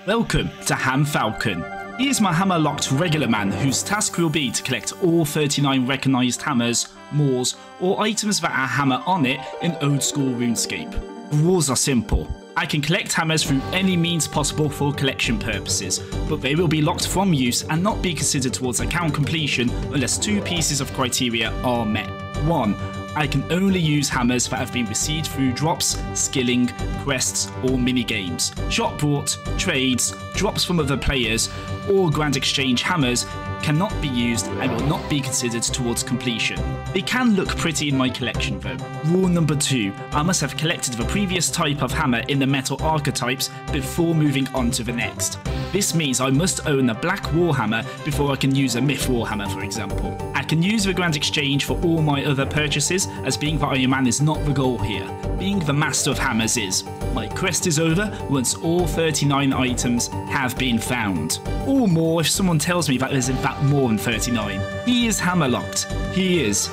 Welcome to Ham Falcon. He is my hammer-locked regular man whose task will be to collect all 39 recognised hammers, maws, or items that are hammer on it in old school RuneScape. The rules are simple. I can collect hammers through any means possible for collection purposes, but they will be locked from use and not be considered towards account completion unless two pieces of criteria are met. 1. I can only use hammers that have been received through drops, skilling, quests, or mini-games. Shop brought, trades, drops from other players, or grand exchange hammers cannot be used and will not be considered towards completion. They can look pretty in my collection though. Rule number 2, I must have collected the previous type of hammer in the metal archetypes before moving on to the next. This means I must own a black warhammer before I can use a myth warhammer, for example. I can use the grand exchange for all my other purchases, as being the Iron Man is not the goal here. Being the master of hammers is. My quest is over once all 39 items have been found. Or more if someone tells me that there's in fact more than 39. He is hammer-locked. He is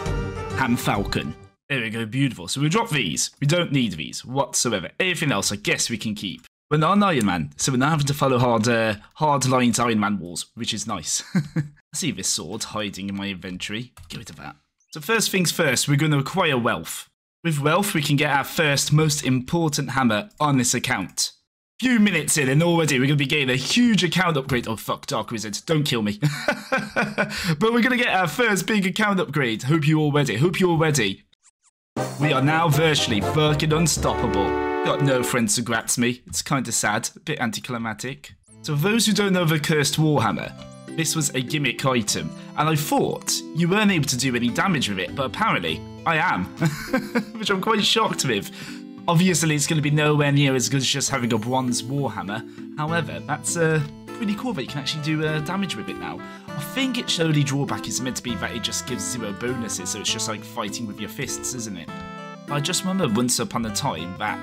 Ham Falcon. There we go, beautiful. So we drop these. We don't need these whatsoever. Everything else I guess we can keep. We're not an Iron Man, so we're not having to follow hard lines Iron Man walls, which is nice. I see this sword hiding in my inventory. Get rid of that. So first things first, we're going to acquire wealth. With wealth, we can get our first most important hammer on this account. Few minutes in and already we're going to be getting a huge account upgrade. Oh fuck, Dark Wizard, don't kill me. But we're going to get our first big account upgrade. Hope you're all ready. Hope you're all ready. We are now virtually fucking unstoppable. Got no friends to grats me. It's kind of sad, a bit anticlimactic. So for those who don't know the Cursed Warhammer, this was a gimmick item, and I thought you weren't able to do any damage with it, but apparently I am, which I'm quite shocked with. Obviously it's going to be nowhere near as good as just having a bronze warhammer, however, that's pretty cool that you can actually do damage with it now. I think its only drawback is meant to be that it just gives 0 bonuses, so it's just like fighting with your fists, isn't it? I just remember once upon a time that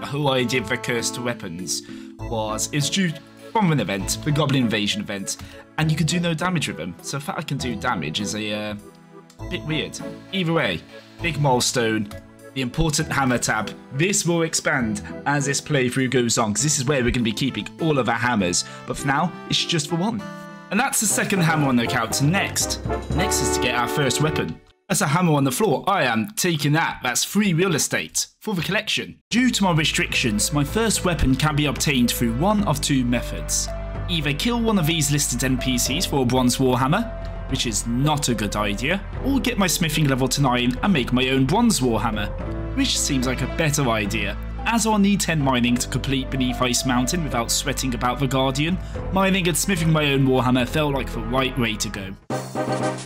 the whole idea of the cursed weapons was it's due from an event, the Goblin Invasion event, and you could do no damage with them. So the fact I can do damage is a bit weird. Either way, big milestone, the important hammer tab. This will expand as this playthrough goes on, because this is where we're going to be keeping all of our hammers. But for now, it's just for one. And that's the second hammer on the account. Next is to get our first weapon. That's a hammer on the floor. I am taking that. That's free real estate for the collection. Due to my restrictions, my first weapon can be obtained through one of two methods. Either kill one of these listed NPCs for a bronze warhammer, which is not a good idea, or get my smithing level to 9 and make my own bronze warhammer, which seems like a better idea. As I'll need 10 mining to complete Beneath Ice Mountain without sweating about the Guardian, mining and smithing my own warhammer felt like the right way to go.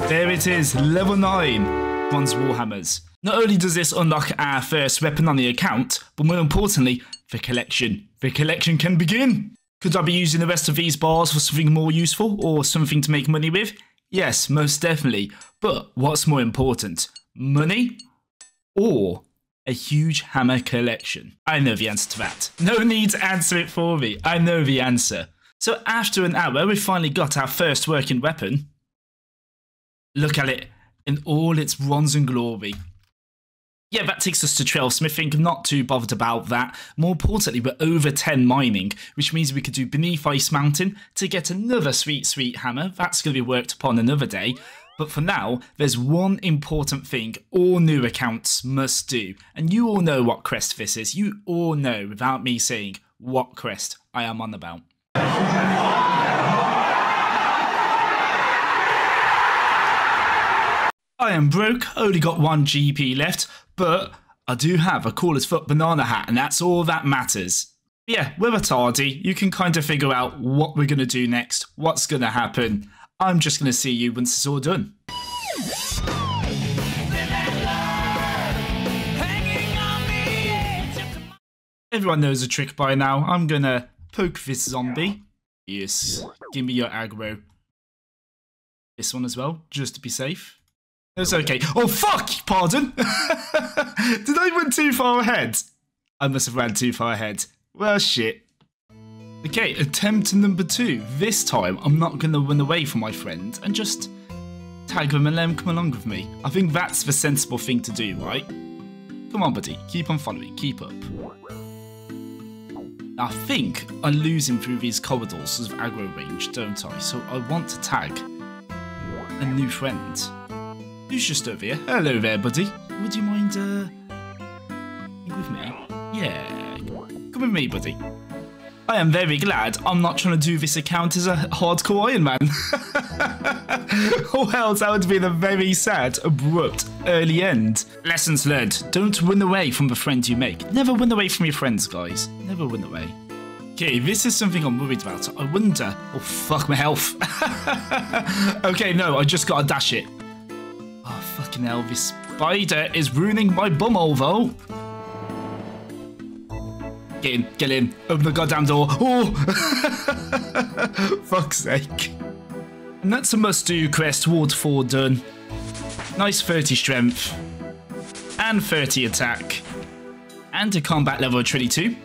There it is, level 9, bronze warhammers. Not only does this unlock our first weapon on the account, but more importantly, the collection. The collection can begin! Could I be using the rest of these bars for something more useful, or something to make money with? Yes, most definitely. But what's more important? Money? Or a huge hammer collection? I know the answer to that. No need to answer it for me. I know the answer. So after an hour, we've finally got our first working weapon. Look at it in all its bronze and glory. Yeah, that takes us to 12 smithing, not too bothered about that. More importantly, we're over 10 mining, which means we could do Beneath Ice Mountain to get another sweet hammer. That's going to be worked upon another day. But for now, there's one important thing all new accounts must do. And you all know what quest this is. You all know, without me saying, what quest I am on about. I am broke, only got 1 GP left, but I do have a cool as fuck banana hat, and that's all that matters. Yeah, we're retarded. You can kind of figure out what we're going to do next, what's going to happen. I'm just going to see you once it's all done. Everyone knows the trick by now. I'm going to poke this zombie. Yes, give me your aggro. This one as well, just to be safe. It's okay. Oh, fuck! Pardon? Did I run too far ahead? I must have ran too far ahead. Well, shit. Okay, attempt number 2. This time, I'm not going to run away from my friend and just tag them and let them come along with me. I think that's the sensible thing to do, right? Come on, buddy. Keep on following. Keep up. I think I lose him through these corridors of aggro range, don't I? So I want to tag a new friend. Who's just over here? Hello there, buddy. Would you mind, with me? Yeah. Come with me, buddy. I am very glad I'm not trying to do this account as a hardcore Iron Man. Or else that would have been a very sad, abrupt, early end. Lessons learned. Don't run away from the friends you make. Never run away from your friends, guys. Never run away. Okay, this is something I'm worried about. I wonder... Oh, fuck my health. Okay, no, I just gotta dash it. Oh, fucking hell, this spider is ruining my bumhole, though. Get in. Open the goddamn door. Oh! Fuck's sake. And that's a must-do quest, Ward 4 done. Nice 30 strength. And 30 attack. And a combat level of 22.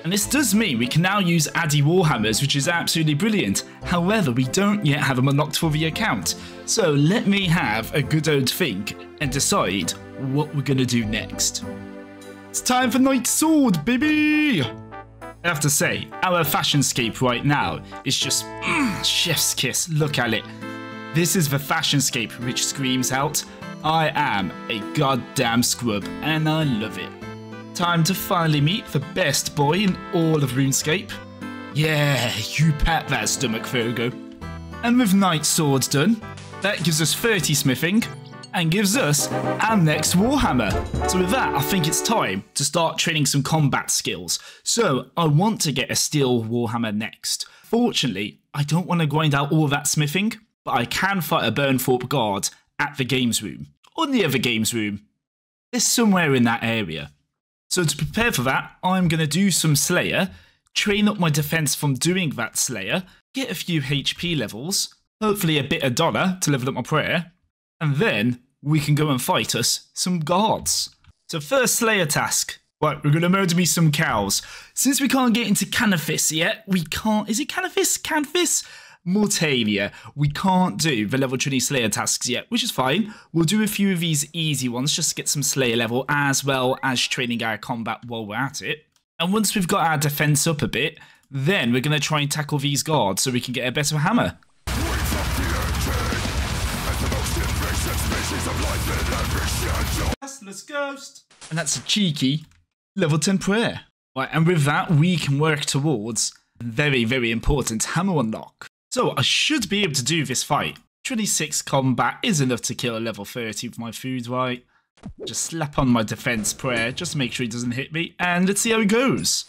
And this does mean we can now use Addy Warhammers, which is absolutely brilliant. However, we don't yet have them unlocked for the account. So let me have a good old think and decide what we're going to do next. It's time for Night Sword, baby! I have to say, our fashion scape right now is just chef's kiss. Look at it. This is the fashion scape which screams out, I am a goddamn scrub, and I love it. Time to finally meet the best boy in all of RuneScape. Yeah, you pat that stomach, Virgo. And with Night Swords done, that gives us 30 smithing, and gives us our next Warhammer. So with that, I think it's time to start training some combat skills. So I want to get a steel Warhammer next. Fortunately, I don't want to grind out all that smithing, but I can fight a Burnthorpe guard at the games room, or near the games room. There's somewhere in that area. So to prepare for that, I'm going to do some Slayer, train up my defense from doing that Slayer, get a few HP levels, hopefully a bit of dollar to level up my prayer, and then we can go and fight us some guards. So first Slayer task. Right, we're going to murder me some cows. Since we can't get into Canifis yet, we can't... Is it Canifis? Canfis? Mortalia. We can't do the level 20 Slayer tasks yet, which is fine. We'll do a few of these easy ones just to get some Slayer level, as well as training our combat while we're at it. And once we've got our defense up a bit, then we're going to try and tackle these guards so we can get a better hammer. Restless ghost. And that's a cheeky level 10 prayer. Right, and with that, we can work towards a very, very important hammer unlock. So I should be able to do this fight. 26 combat is enough to kill a level 30 with my food, right? Just slap on my defense prayer, just to make sure he doesn't hit me, and let's see how it goes.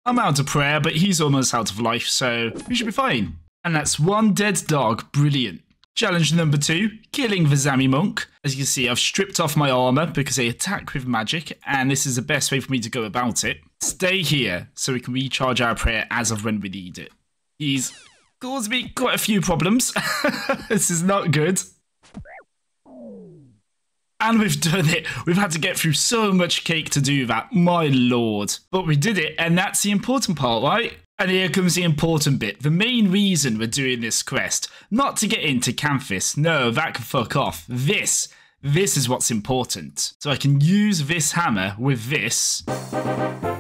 I'm out of prayer, but he's almost out of life, so we should be fine. And that's one dead dog, brilliant. Challenge number 2, killing the Zami monk. As you can see, I've stripped off my armor because they attack with magic, and this is the best way for me to go about it. Stay here so we can recharge our prayer as of when we need it. He's caused me quite a few problems. This is not good. And we've done it. We've had to get through so much cake to do that, my lord. But we did it, and that's the important part, right? And here comes the important bit. The main reason we're doing this quest, not to get into Canfis. No, that can fuck off. This is what's important. So I can use this hammer with this.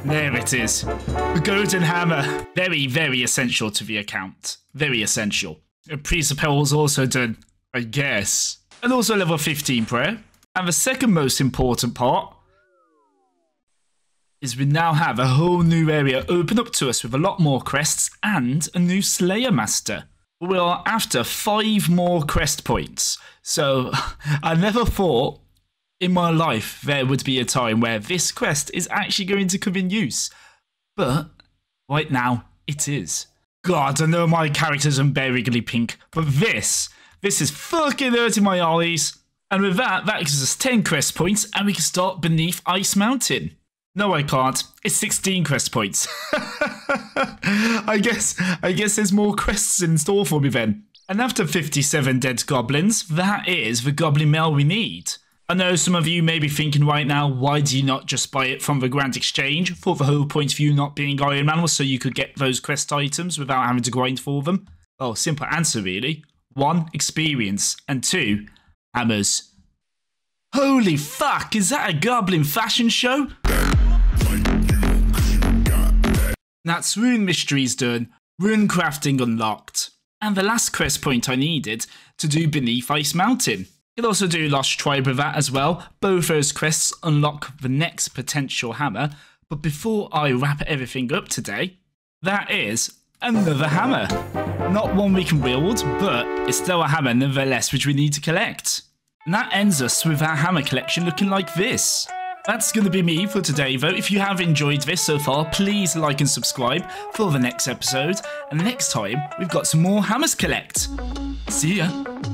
There it is. The golden hammer. Very, very essential to the account. Very essential. A priest of Hell is also done, I guess. And also level 15 prayer. And the second most important part is we now have a whole new area open up to us with a lot more crests and a new Slayer Master. We are after 5 more crest points. So I never thought in my life there would be a time where this quest is actually going to come in use. But right now it is. God, I know my character's unbearably pink, but this is fucking hurting my eyes. And with that, that gives us 10 crest points and we can start beneath Ice Mountain. No, I can't. It's 16 crest points. I guess there's more crests in store for me then. And after 57 dead goblins, that is the goblin mail we need. I know some of you may be thinking right now, why do you not just buy it from the Grand Exchange? For the whole point of you not being Iron Man was so you could get those quest items without having to grind for them. Oh, simple answer really. 1, experience, and 2, hammers. Holy fuck, is that a goblin fashion show? That's rune mysteries done, rune crafting unlocked, and the last quest point I needed to do beneath Ice Mountain. You'll also do Lost Tribe with that as well. Both those quests unlock the next potential hammer, but before I wrap everything up today, that is another hammer. Not one we can wield, but it's still a hammer nevertheless which we need to collect. And that ends us with our hammer collection looking like this. That's going to be me for today though. If you have enjoyed this so far, please like and subscribe for the next episode. And next time, we've got some more hammers collect. See ya.